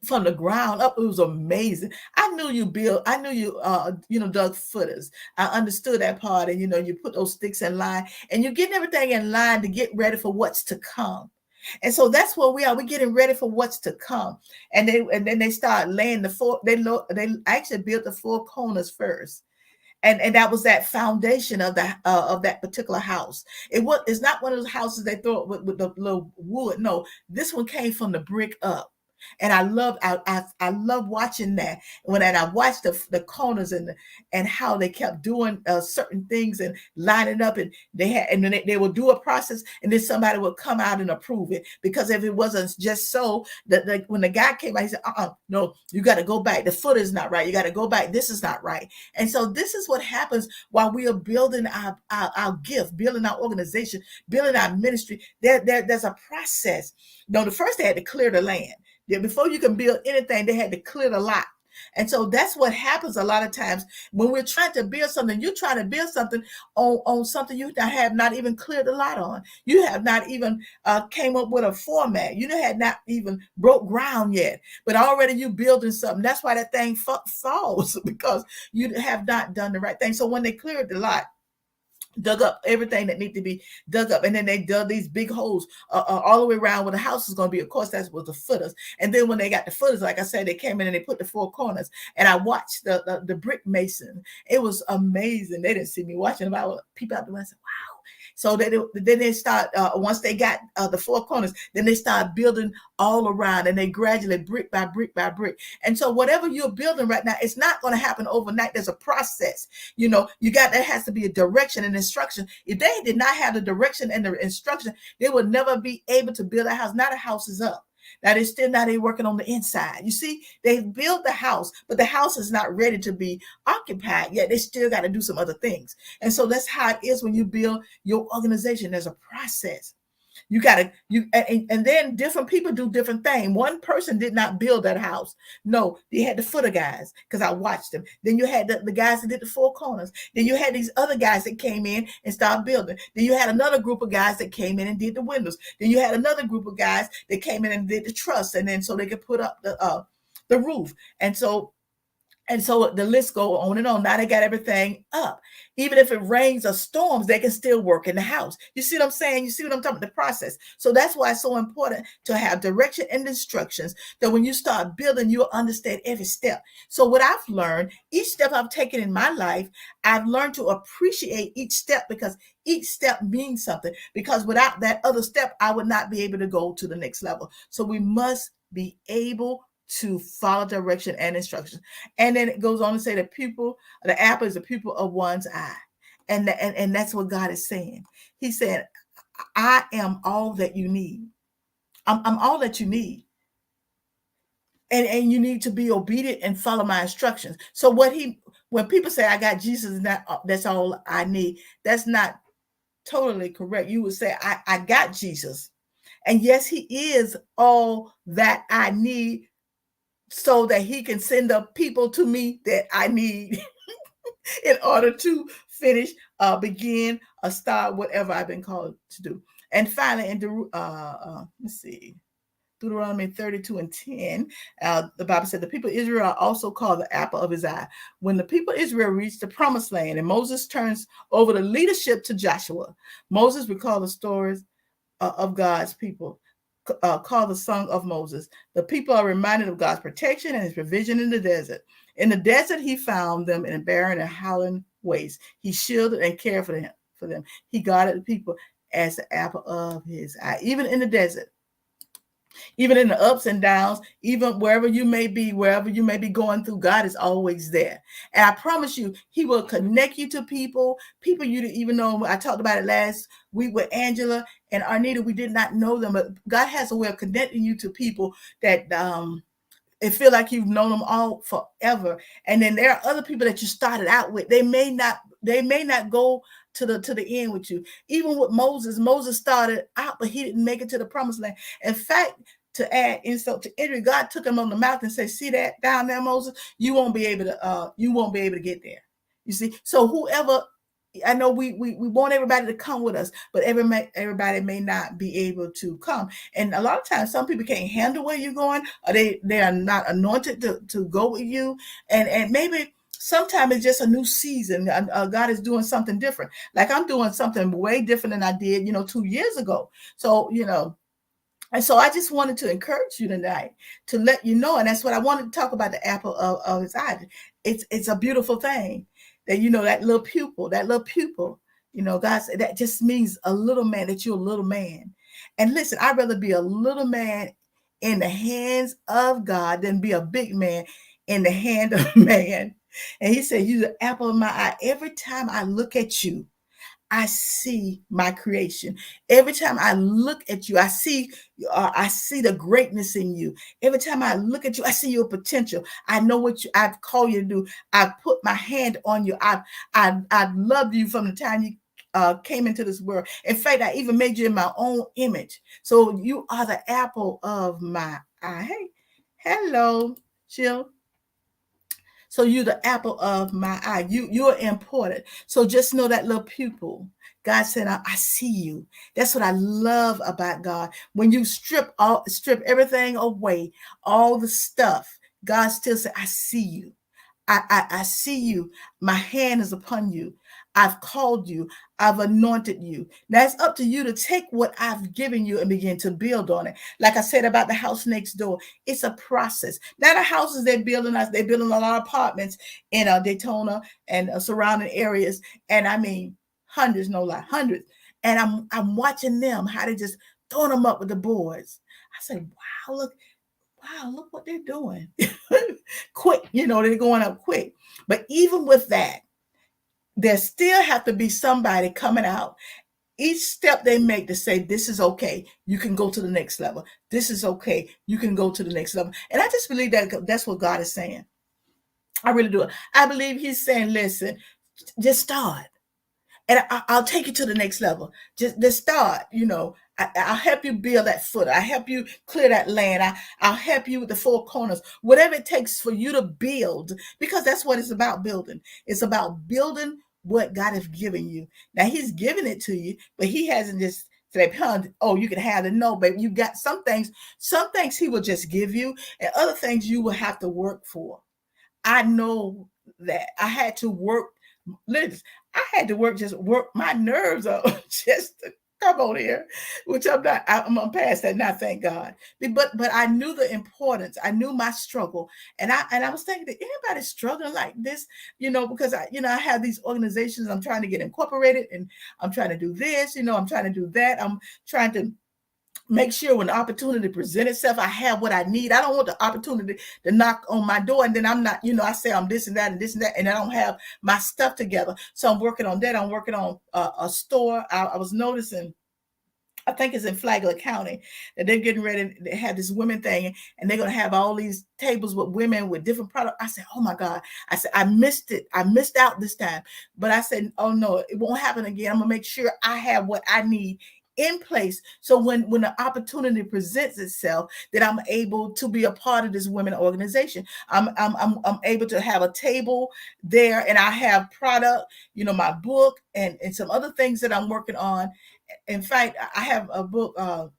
A: from the ground up, it was amazing. I knew you dug footers. I understood that part, and you put those sticks in line, and you're getting everything in line to get ready for what's to come. And so that's where we are. We're getting ready for what's to come. And then they start laying they actually built the four corners first. And that was that foundation of that particular house. It's not one of those houses they throw it with the little wood. No, this one came from the brick up. And I love watching that. When I watched the corners and how they kept doing certain things and lining up, and then they would do a process, and then somebody would come out and approve it. Because if it wasn't just so, that when the guy came out, he said, no, you got to go back. The foot is not right. You got to go back. This is not right. And so this is what happens while we are building our gift, building our organization, building our ministry. There's a process. The first they had to clear the land. Before you can build anything, they had to clear the lot. And so that's what happens a lot of times when we're trying to build something. You're trying to build something on something you have not even cleared the lot on. You have not even came up with a format. You had not even broke ground yet, but already you building something. That's why that thing falls, because you have not done the right thing. So when they cleared the lot, dug up everything that needed to be dug up, and then they dug these big holes all the way around where the house is going to be. Of course, that was the footers. And then when they got the footers, like I said, they came in and they put the four corners, and I watched the brick mason. It was amazing. They didn't see me watching, but I would peep out the window and say, wow. So then they start, once they got the four corners, then they start building all around, and they gradually brick by brick by brick. And so whatever you're building right now, it's not going to happen overnight. There's a process. There has to be a direction and instruction. If they did not have the direction and the instruction, they would never be able to build a house. Now the house is up. Now they're still not working on the inside. You see, they built the house, but the house is not ready to be occupied yet. They still got to do some other things. And so that's how it is when you build your organization. There's a process. And then different people do different things. One person did not build that house. No, they had the footer guys, because I watched them. Then you had the guys that did the four corners. Then you had these other guys that came in and started building. Then you had another group of guys that came in and did the windows. Then you had another group of guys that came in and did the truss, and then so they could put up the roof. And so the list go on and on. Now they got everything up. Even if it rains or storms, they can still work in the house. You see what I'm saying? You see what I'm talking about? The process. So that's why it's so important to have direction and instructions, that when you start building, you'll understand every step. So what I've learned, each step I've taken in my life, I've learned to appreciate each step, because each step means something. Because without that other step, I would not be able to go to the next level. So we must be able to follow direction and instructions. And then it goes on to say the apple is the pupil of one's eye. And that's what God is saying. He said, I am all that you need. I'm all that you need. And you need to be obedient and follow my instructions. So when people say I got Jesus, that's all I need, that's not totally correct. You would say, I got Jesus. And yes, he is all that I need, so that he can send the people to me that I need in order to finish, begin, or start whatever I've been called to do. And finally, in let's see, Deuteronomy 32:10, the Bible said, the people of Israel are also called the apple of his eye. When the people of Israel reached the promised land and Moses turns over the leadership to Joshua, Moses recalled the stories of God's people, called the Song of Moses. The people are reminded of God's protection and his provision in the desert. In the desert, he found them in a barren and howling waste. He shielded and cared for them. He guarded the people as the apple of his eye. Even in the desert, even in the ups and downs, even wherever you may be going through, God is always there. And I promise you, he will connect you to people you didn't even know. I talked about it last week with Angela and Arnita. We did not know them, but God has a way of connecting you to people that it feel like you've known them all forever. And then there are other people that you started out with. They may not go to the end with you. Even with Moses started out, but he didn't make it to the promised land. In fact, to add insult to injury, God took him on the mouth and said, see that down there, Moses? You won't be able to get there. You see? So whoever, I know we want everybody to come with us, but everybody may not be able to come. And a lot of times some people can't handle where you're going, or they are not anointed to go with you. And maybe sometimes it's just a new season. God is doing something different. Like I'm doing something way different than I did, 2 years ago. So, and so I just wanted to encourage you tonight to let you know. And that's what I wanted to talk about, the apple of his eye. It's a beautiful thing that, that little pupil, God said that just means a little man, that you're a little man. And listen, I'd rather be a little man in the hands of God than be a big man in the hand of man. And he said, you're the apple of my eye. Every time I look at you, I see my creation. Every time I look at you, I see the greatness in you. Every time I look at you, I see your potential. I know what I've called you to do. I've put my hand on you. I've loved you from the time you came into this world. In fact, I even made you in my own image. So you are the apple of my eye. Hey, hello, Jill. So you're the apple of my eye. You're important. So just know that little pupil. God said, I see you. That's what I love about God. When you strip everything away, all the stuff, God still said, I see you. I see you. My hand is upon you. I've called you. I've anointed you. Now it's up to you to take what I've given you and begin to build on it. Like I said about the house next door, it's a process. Now the houses they're building a lot of apartments in Daytona and surrounding areas. And I mean, hundreds, no lie, hundreds. And I'm watching them, how they just throwing them up with the boards. I said, wow, look what they're doing. Quick, they're going up quick. But even with that, there still have to be somebody coming out each step they make to say, this is okay, you can go to the next level. This is okay, you can go to the next level. And I just believe that that's what God is saying. I really do. I believe he's saying, listen, just start. And I'll take you to the next level. Just start, I'll help you build that foot. I'll help you clear that land. I'll help you with the four corners. Whatever it takes for you to build, because that's what it's about, building. It's about building what God has given you. Now he's given it to you, but he hasn't just say, oh, you can have it. No, baby, you got some things he will just give you, and other things you will have to work for. I know that I had to work. Listen, I had to just work my nerves up just to come on here, which I'm not. I'm past that now, thank God. But I knew the importance. I knew my struggle, and I was thinking, did anybody struggling like this? Because I have these organizations. I'm trying to get incorporated, and I'm trying to do this. I'm trying to do that. I'm trying to make sure when the opportunity presents itself, I have what I need. I don't want the opportunity to knock on my door and then I'm not, I say I'm this and that and this and that, and I don't have my stuff together. So I'm working on that. I'm working on a store. I was noticing, I think it's in Flagler County, that they're getting ready to have this women thing, and they're going to have all these tables with women with different products. I said, oh my God. I said, I missed it. I missed out this time. But I said, oh no, it won't happen again. I'm going to make sure I have what I need in place. So when the opportunity presents itself, that I'm able to be a part of this women organization. I'm able to have a table there, and I have product, my book and some other things that I'm working on. In fact, I have a book,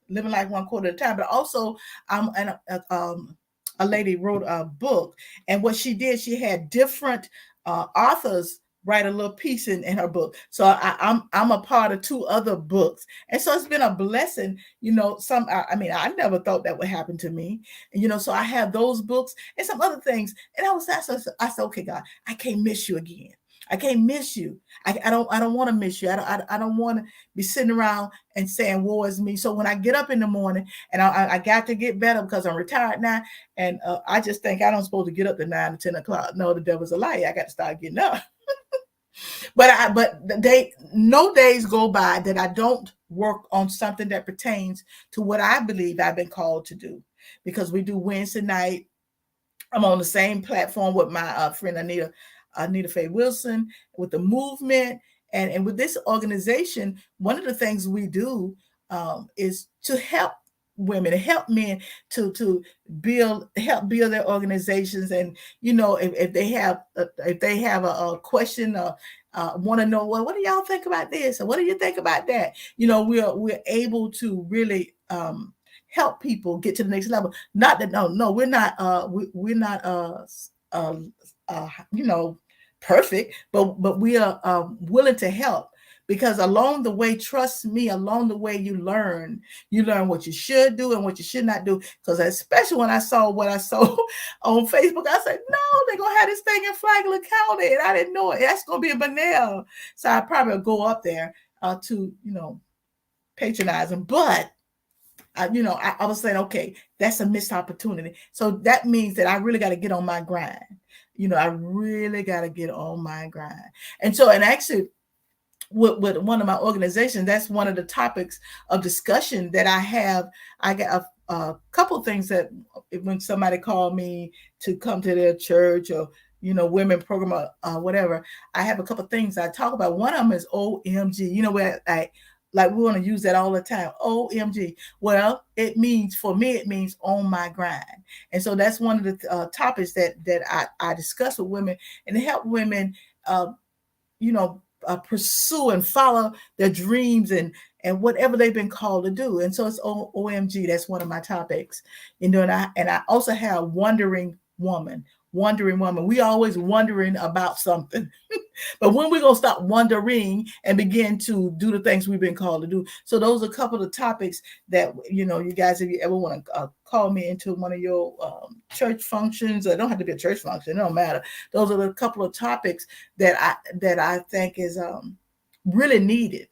A: Living Life One Quarter at a Time, but also a lady wrote a book, and what she did, she had different authors write a little piece in her book. So I'm a part of 2 other books, and so it's been a blessing. I never thought that would happen to me, and so I have those books and some other things, and I said, okay, God, I can't miss you again. I can't miss you. I don't want to miss you. I don't want to be sitting around and saying, woe is me. So when I get up in the morning, and I got to get better because I'm retired now, and I just think I don't supposed to get up at 9 or 10 o'clock. No, the devil's a lie. I got to start getting up. But no days go by that I don't work on something that pertains to what I believe I've been called to do, because we do Wednesday night. I'm on the same platform with my friend Anita Faye Wilson, with the movement, and with this organization. One of the things we do is to help women, to help men to help build their organizations. And if they have a question, or want to know, well, what do y'all think about this, or what do you think about that? We're able to really help people get to the next level. Not that no, we're not we're not perfect, but we are willing to help, because along the way, trust me, along the way you learn what you should do and what you should not do. Because especially when I saw what I saw on Facebook, I said, no, they're gonna have this thing in Flagler County, and I didn't know it. That's gonna be in Bunnell, so I probably will go up there to patronize them. But I was saying, okay, that's a missed opportunity. So that means that I really got to get on my grind. I really got to get on my grind. And actually, with one of my organizations, that's one of the topics of discussion that I have. I got a couple of things that when somebody called me to come to their church, or women program, or whatever, I have a couple of things I talk about. One of them is OMG. Where we want to use that all the time. OMG. Well, for me, it means on my grind. And so that's one of the topics that I discuss with women, and to help women, pursue and follow their dreams and whatever they've been called to do. And so it's OMG. That's one of my topics. And I also have Wondering Woman. We always wondering about something. But when we're going to stop wondering and begin to do the things we've been called to do? So those are a couple of topics that, you guys, if you ever want to call me into one of your church functions, or it don't have to be a church function, it don't matter. Those are a couple of topics that I think is really needed.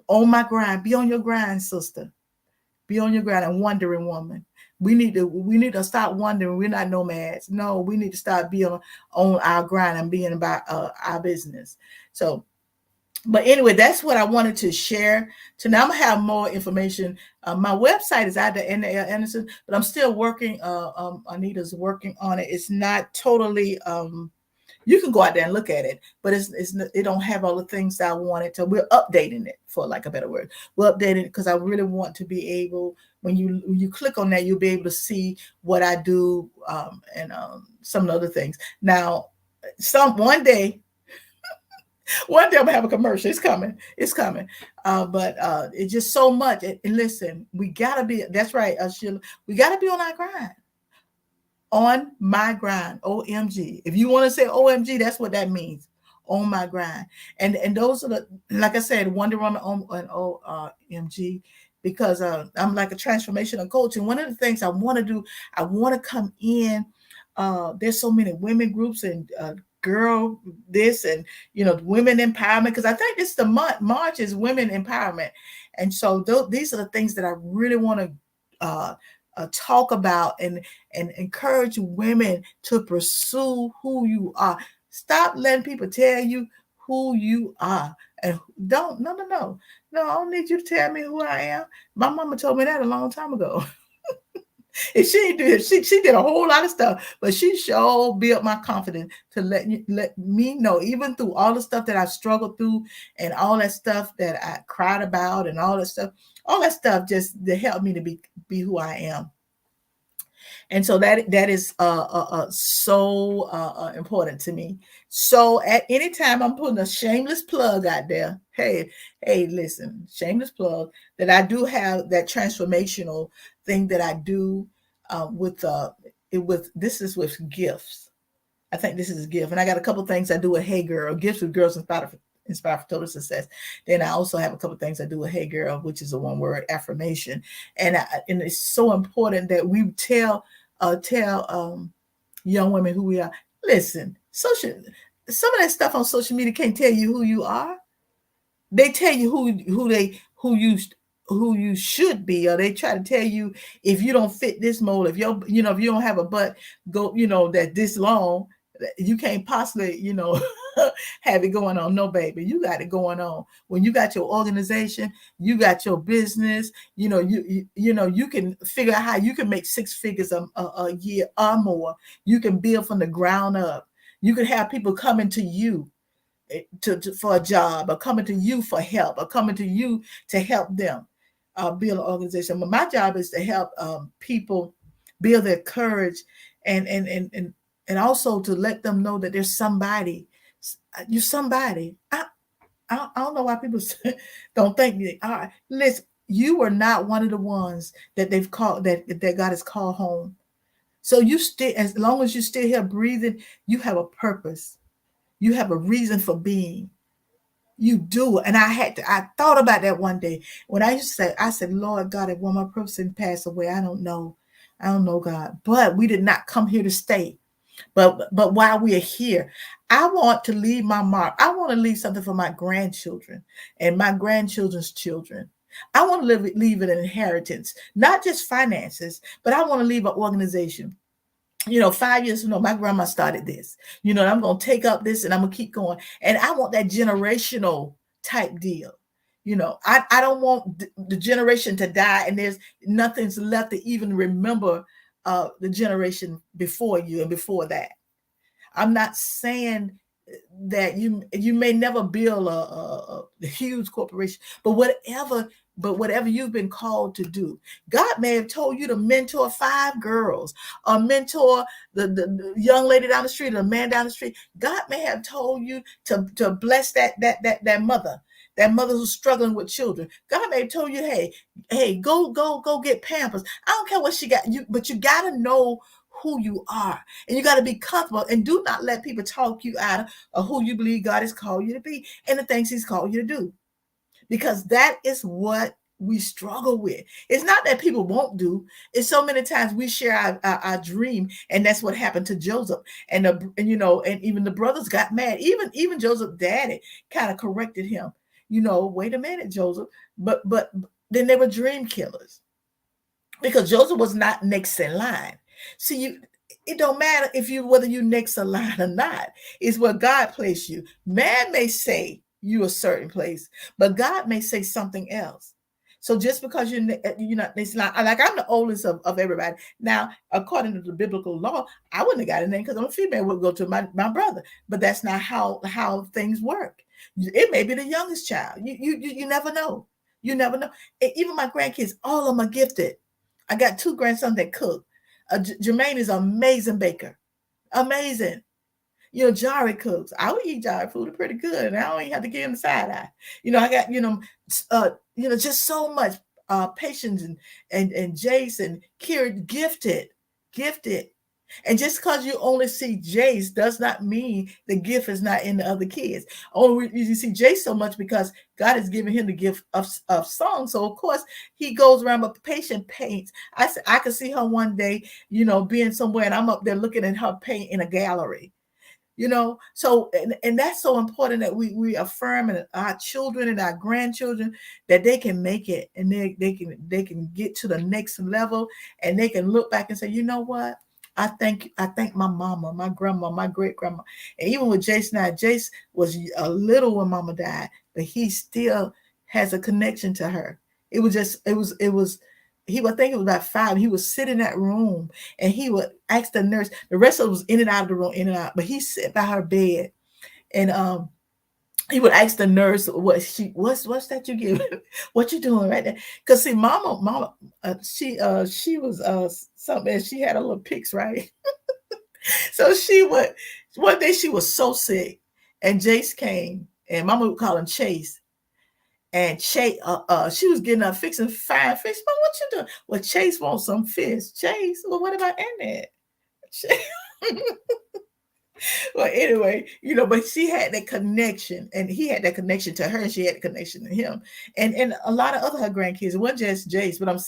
A: On my grind. Be on your grind, sister. Be on your grind. And Wondering Woman. We need to stop wondering. We're not nomads. No, we need to start being on our grind and being about our business. So, but anyway, that's what I wanted to share tonight. I'm gonna have more information. My website is out there, N.A.L. Anderson, but I'm still working. Anita's working on it. It's not totally. You can go out there and look at it, but it don't have all the things that I wanted to. We're updating it, for like a better word. We're updating it because I really want to be able, when you click on that, you'll be able to see what I do, and some other things. Now, one day, One day I'm gonna have a commercial. It's coming. It's coming. But it's just so much. And listen, we gotta be. That's right, Sheila. We gotta be on our grind. On my grind. OMG. If you want to say OMG, that's what that means. On my grind. And those are the, like I said, Wonder Woman on OMG, because I'm like a transformational coach. And one of the things I want to do, I want to come in. There's so many women groups and girl this and women empowerment, because I think this the month March is women empowerment, and so these are the things that I really want to talk about and encourage women to pursue who you are. Stop letting people tell you who you are, and don't no, I don't need you to tell me who I am. My mama told me that a long time ago. And she did. She did a whole lot of stuff, but she sure built my confidence to let me know, even through all the stuff that I struggled through and all that stuff that I cried about and all that stuff just to help me to be who I am. And so that is so important to me. So at any time I'm putting a shameless plug out there. Hey, listen, shameless plug that I do have that transformational thing that I do with this is with gifts. I think this is a gift, and I got a couple things I do with Hey Girl, gifts with girls inspired for total success. Then I also have a couple things I do with Hey Girl, which is a one word affirmation, and it's so important that we tell young women who we are. Listen, some of that stuff on social media can't tell you who you are. They tell you who you should be, or they try to tell you if you don't fit this mold, if if you don't have a butt go that this long, you can't possibly have it going on. No, baby, you got it going on. When you got your organization, you got your business, you can figure out how you can make six figures a year or more. You can build from the ground up. You can have people coming to you for a job, or coming to you for help, or coming to you to help them build an organization. But my job is to help people build their courage and also to let them know that there's somebody. You're somebody. I don't know why people don't think they are. Listen, you are not one of the ones that they've called that God has called home. So you still, as long as you're still here breathing, you have a purpose. You have a reason for being. You do. And I thought about that one day when I used to say, I said, Lord God, if one of my person passed away, I don't know, God. But we did not come here to stay. But while we are here, I want to leave my mark. I want to leave something for my grandchildren and my grandchildren's children. I want to leave an inheritance, not just finances, but I want to leave an organization. 5 years from now, my grandma started this, and I'm going to take up this and I'm going to keep going. And I want that generational type deal. I don't want the generation to die and there's nothing's left to even remember the generation before you and before that. I'm not saying that you may never build a huge corporation, but whatever you've been called to do, God may have told you to mentor 5 girls, or mentor the young lady down the street, or the man down the street. God may have told you to bless that mother. That mother who's struggling with children. God may have told you, hey, go get Pampers. I don't care what she got you, but you got to know who you are, and you got to be comfortable, and do not let people talk you out of who you believe God has called you to be and the things He's called you to do, because that is what we struggle with. It's not that people won't do. It's so many times we share our dream, and that's what happened to Joseph. And even the brothers got mad. Even Joseph's daddy kind of corrected him. Wait a minute, Joseph. But then they were dream killers, because Joseph was not next in line. See, it don't matter whether you next in line or not. It's where God placed you. Man may say you a certain place, but God may say something else. So just because you're not next in line, like I'm the oldest of everybody. Now, according to the biblical law, I wouldn't have got a name because I'm a female, would go to my brother. But that's not how things work. It may be the youngest child. You never know. You never know. And even my grandkids, all of them are gifted. I got 2 grandsons that cook. Jermaine is an amazing baker. Amazing. Jari cooks. I would eat Jari food pretty good, and I don't even have to give him the side eye. I got just so much patience and Jace and Kira gifted. And just because you only see Jace does not mean the gift is not in the other kids. Only you see Jace so much because God has given him the gift of song. So of course he goes around with patient paints. I could see her one day, being somewhere, and I'm up there looking at her paint in a gallery. So and that's so important that we affirm in our children and our grandchildren that they can make it, and they can get to the next level, and they can look back and say, you know what, I thank my mama, my grandma, my great grandma. And even with Jace now, Jace was a little when mama died, but he still has a connection to her. It was he would think it was about 5. He would sit in that room and he would ask the nurse. The rest of it was in and out of the room, in and out. But he sat by her bed, and he would ask the nurse, what's that you giving? What you doing right there? Because see, mama, she was something. She had a little pics, right? So one day she was so sick, and Jace came, and mama would call him Chase. And Chase, she was getting up fixing fine fish. But what you doing? Well, Chase wants some fish. Chase, well, what about Annette? Well, anyway, but she had that connection, and he had that connection to her, and she had a connection to him, and a lot of other her grandkids. It wasn't just Jace, but I'm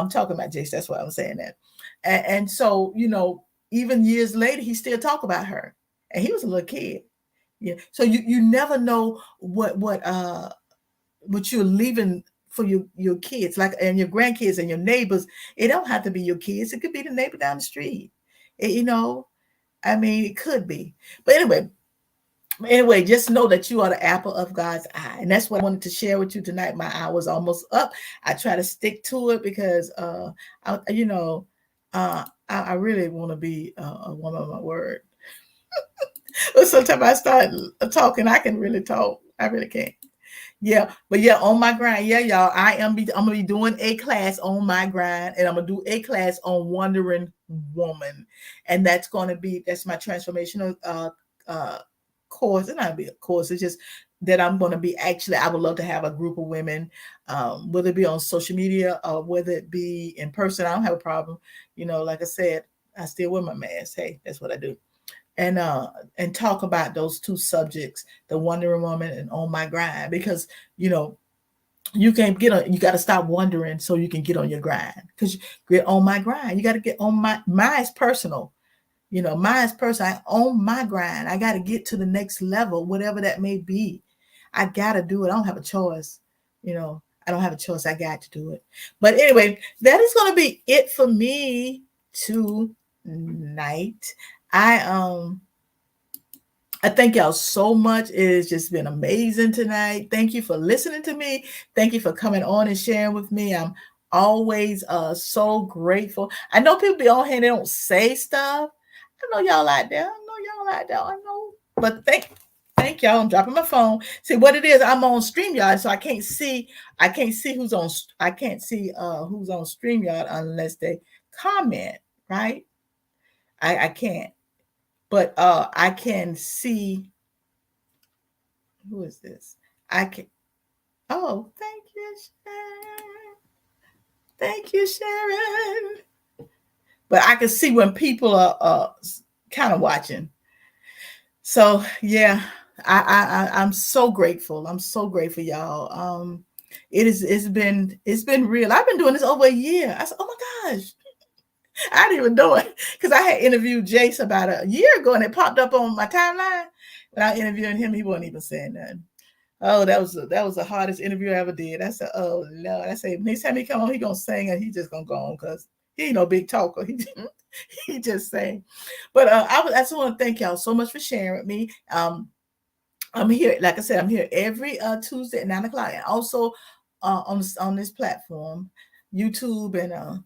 A: talking about Jace. That's why I'm saying that. And so, even years later, he still talk about her, and he was a little kid. Yeah. So you never know what you're leaving for your kids, like, and your grandkids and your neighbors. It don't have to be your kids. It could be the neighbor down the street. It could be. But anyway, just know that you are the apple of God's eye. And that's what I wanted to share with you tonight. My hour was almost up. I try to stick to it because, I really want to be a woman of my word. But sometimes I start talking, I can really talk. I really can't. Yeah, but yeah, on my grind. Yeah, y'all. I'm gonna be doing a class on my grind, and I'm gonna do a class on Wondering Woman, and that's my transformational course. It's not be a course. It's just that I'm gonna be I would love to have a group of women, whether it be on social media or whether it be in person. I don't have a problem. Like I said, I still wear my mask. Hey, that's what I do. And talk about those two subjects, the Wondering Woman and On My Grind, because you can't you got to stop wondering so you can get on your grind, because get on my grind. You got to get on mine's personal. Mine's personal. I on my grind. I got to get to the next level, whatever that may be. I got to do it. I don't have a choice. I don't have a choice. I got to do it. But anyway, that is going to be it for me tonight. I thank y'all so much. It has just been amazing tonight. Thank you for listening to me. Thank you for coming on and sharing with me. I'm always so grateful. I know people be on here and they don't say stuff. I know y'all out there. I know. But thank y'all. I'm dropping my phone. See what it is. I'm on StreamYard, so I can't see who's on StreamYard unless they comment, right? I can't. But I can see, who is this? I can. Oh, thank you, Sharon. Thank you, Sharon. But I can see when people are kind of watching. So yeah, I'm so grateful. I'm so grateful, y'all. It's been real. I've been doing this over a year. I said, oh my gosh. I didn't even know it, because I had interviewed Jace about a year ago, and it popped up on my timeline. When I interviewed him, he wasn't even saying nothing. Oh, that was the hardest interview I ever did. I said, oh Lord. I said, next time he come on, he gonna sing, and he just gonna go on, because he ain't no big talker. He just sang. But I just want to thank y'all so much for sharing with me. I'm here, like I said, I'm here every Tuesday at 9:00, and also on this platform, YouTube and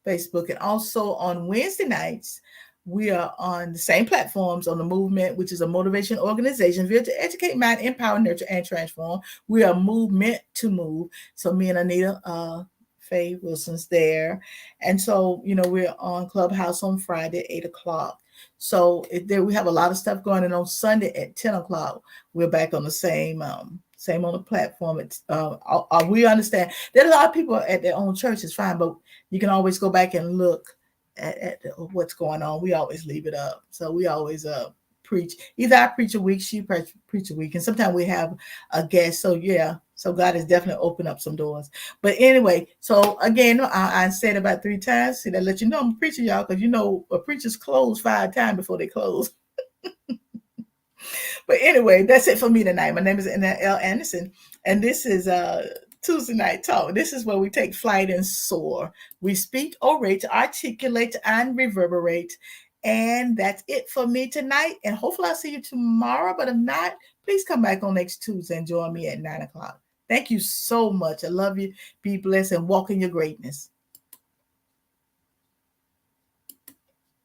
A: Facebook, and also on Wednesday nights, we are on the same platforms on the Movement, which is a motivation organization built to educate, mind, empower, nurture, and transform. We are Movement to Move. So me and Anita Faye Wilson's there. And so, we're on Clubhouse on Friday at 8:00.
B: So there we have a lot of stuff going on Sunday at 10 o'clock. We're back on the same on the platform. It's we understand there's a lot of people at their own church is fine, but you can always go back and look at what's going on. We always leave it up. So we always preach. Either I preach a week, she preach a week, and sometimes we have a guest. So yeah, so God has definitely opened up some doors. But anyway, so again, I said about 3 times. See, that let you know I'm a preacher, y'all, because a preacher's close 5 times before they close. But anyway, that's it for me tonight. My name is Anna L. Anderson, and this is Tuesday Night Talk. This is where we take flight and soar. We speak, orate, articulate, and reverberate. And that's it for me tonight. And hopefully I'll see you tomorrow. But if not, please come back on next Tuesday and join me at 9 o'clock. Thank you so much. I love you. Be blessed and walk in your greatness.